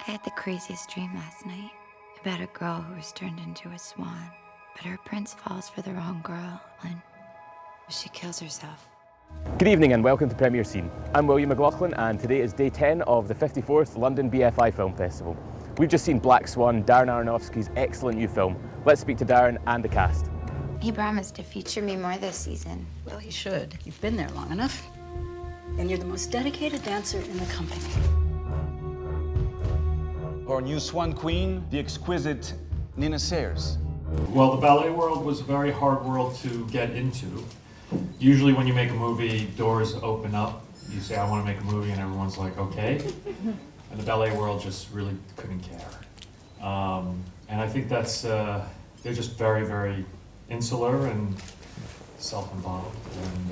I had the craziest dream last night about a girl who was turned into a swan. But her prince falls for the wrong girl and she kills herself. Good evening and welcome to Premiere Scene. I'm William McLaughlan and today is day 10 of the 54th London BFI Film Festival. We've just seen Black Swan, Darren Aronofsky's excellent new film. Let's speak to Darren and the cast. He promised to feature me more this season. Well, he should. You've been there long enough. And you're the most dedicated dancer in the company. Our new Swan Queen, the exquisite Nina Sayers. Well, the ballet world was a very hard world to get into. Usually when you make a movie, doors open up. You say, I want to make a movie, and everyone's like, okay. And the ballet world just really couldn't care. And I think that's, they're just very, very insular and self-involved. And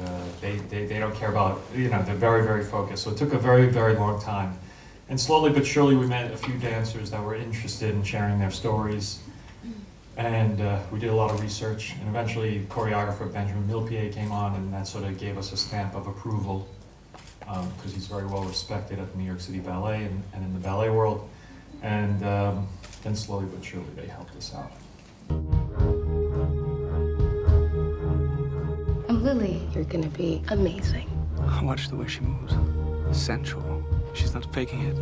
they don't care about, they're very, very focused. So it took a very, very long time. And slowly but surely we met a few dancers that were interested in sharing their stories. And we did a lot of research, and eventually choreographer Benjamin Millepied came on, and that sort of gave us a stamp of approval, because he's very well respected at the New York City Ballet and in the ballet world. And then slowly but surely they helped us out. I'm Lily. You're gonna be amazing. Watch the way she moves. Sensual. She's not faking it.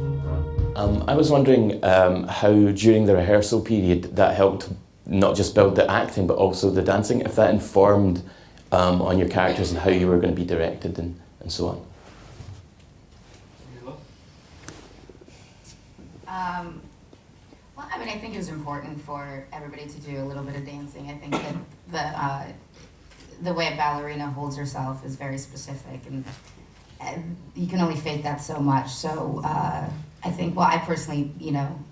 I was wondering how during the rehearsal period that helped not just build the acting but also the dancing, if that informed on your characters and how you were going to be directed and so on. Well, I mean, I think it was important for everybody to do a little bit of dancing. I think that the way a ballerina holds herself is very specific, and you can only fake that so much. So I think, well, I personally,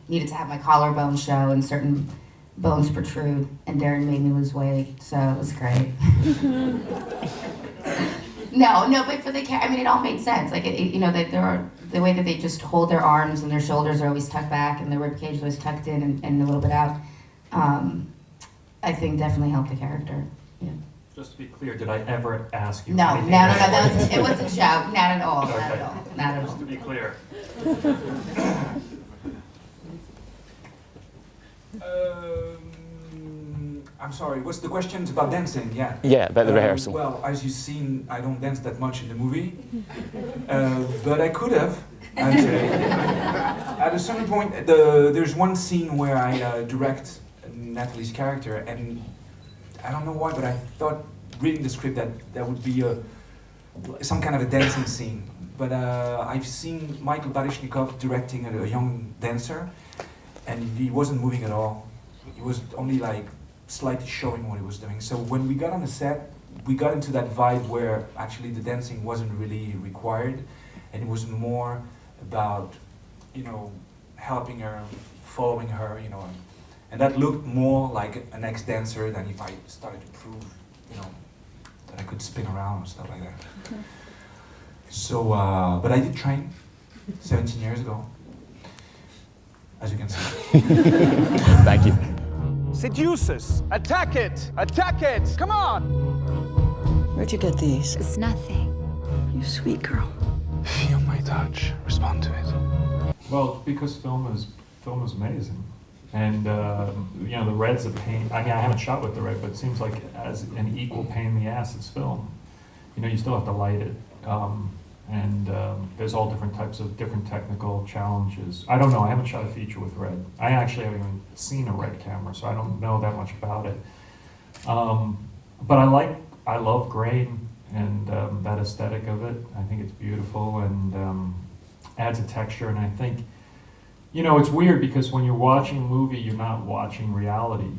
needed to have my collarbone show and certain bones protrude, and Darren made me lose weight, so it was great. No, but for the I mean, it all made sense. Like, the way that they just hold their arms and their shoulders are always tucked back and their rib cage is always tucked in and a little bit out. I think definitely helped the character. Yeah. Just to be clear, did I ever ask you No, anything? it was a joke. Not at all. Not at all. Not at all. Just to be clear. I'm sorry, what's the question? It's about dancing, yeah. Yeah, about the rehearsal. Well, as you've seen, I don't dance that much in the movie, but I could have, actually. At a certain point, there's one scene where I direct Natalie's character, and I don't know why, but I thought, reading the script, that would be some kind of a dancing scene. But I've seen Michael Baryshnikov directing a young dancer, and he wasn't moving at all. He was only like slightly showing what he was doing. So when we got on the set, we got into that vibe where actually the dancing wasn't really required, and it was more about, helping her, following her, and that looked more like an ex-dancer than if I started to prove, that I could spin around or stuff like that. Okay. So, but I did train 17 years ago, as you can see. Thank you. Seducers! Attack it! Attack it! Come on! Where'd you get these? It's nothing. You sweet girl. Feel my touch. Respond to it. Well, because film is amazing. And, the red's a pain. I mean, I haven't shot with the red, but it seems like as an equal pain in the ass as film. You still have to light it. There's all different types of different technical challenges. I don't know, I haven't shot a feature with red. I actually haven't even seen a red camera, so I don't know that much about it. But I love grain and that aesthetic of it. I think it's beautiful and adds a texture, and I think, it's weird because when you're watching a movie, you're not watching reality,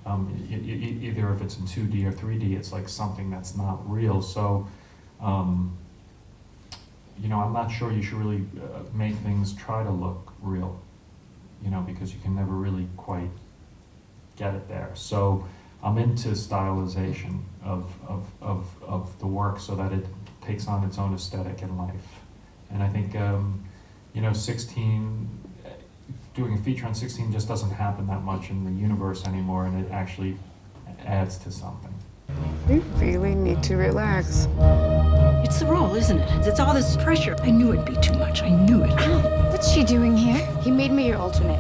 either if it's in 2D or 3D, it's like something that's not real. So, I'm not sure you should really make things try to look real, because you can never really quite get it there. So I'm into stylization of the work so that it takes on its own aesthetic and life. And I think, 16, doing a feature on 16 just doesn't happen that much in the universe anymore, and it actually adds to something. We really need to relax. It's the role, isn't it? It's all this pressure. I knew it'd be too much. I knew it. What's she doing here? He made me your alternate.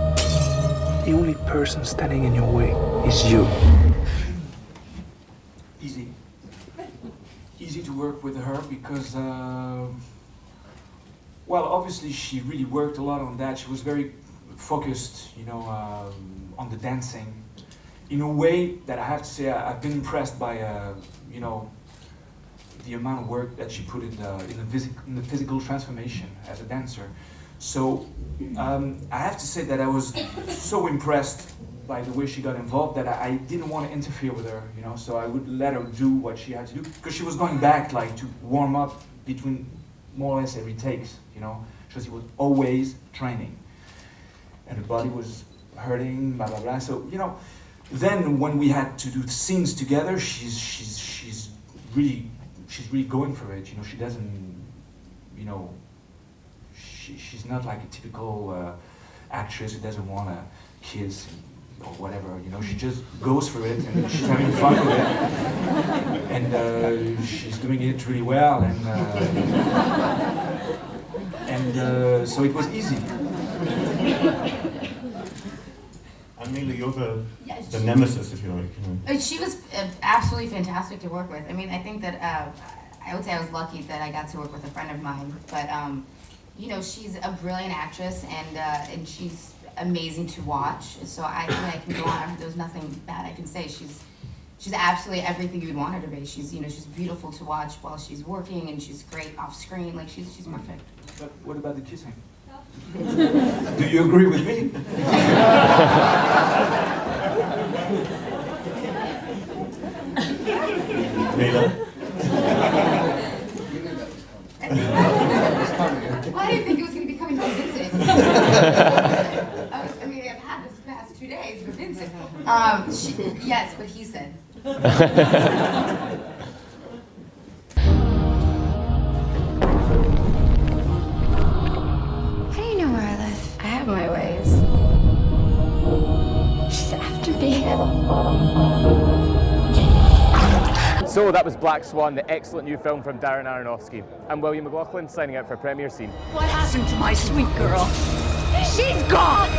The only person standing in your way is you. Easy. Easy to work with her because, well, obviously she really worked a lot on that. She was very focused, you know, on the dancing. In a way that I have to say I've been impressed by, you know, the amount of work that she put in the physical transformation as a dancer. So I have to say that I was so impressed by the way she got involved that I didn't want to interfere with her, you know. So I would let her do what she had to do because she was going back like to warm up between more or less every takes, you know. She was always training, and her body was hurting, blah blah blah. So you know, then when we had to do scenes together, she's really going for it. You know, she doesn't, you know, she's not like a typical actress who doesn't want to kiss or whatever. You know, she just goes for it and she's having fun with it, and she's doing it really well. And so it was easy. And Mila, you're the nemesis, if you like. You know. She was absolutely fantastic to work with. I mean, I think that I would say I was lucky that I got to work with a friend of mine. But you know, she's a brilliant actress, and she's amazing to watch. So I think I can go on. There's nothing bad I can say. She's absolutely everything you'd want her to be. She's, you know, she's beautiful to watch while she's working, and she's great off screen. Like she's perfect. But what about the kissing? Do you agree with me? Mila? Well, I didn't think it was going to be coming from Vincent. I mean, I've had this past 2 days with Vincent. Yes, what he said. How do you know where I live? I have my ways. She's after me. So that was Black Swan, the excellent new film from Darren Aronofsky. I'm William McLaughlan, signing out for Premiere Scene. What happened to my sweet girl? She's gone!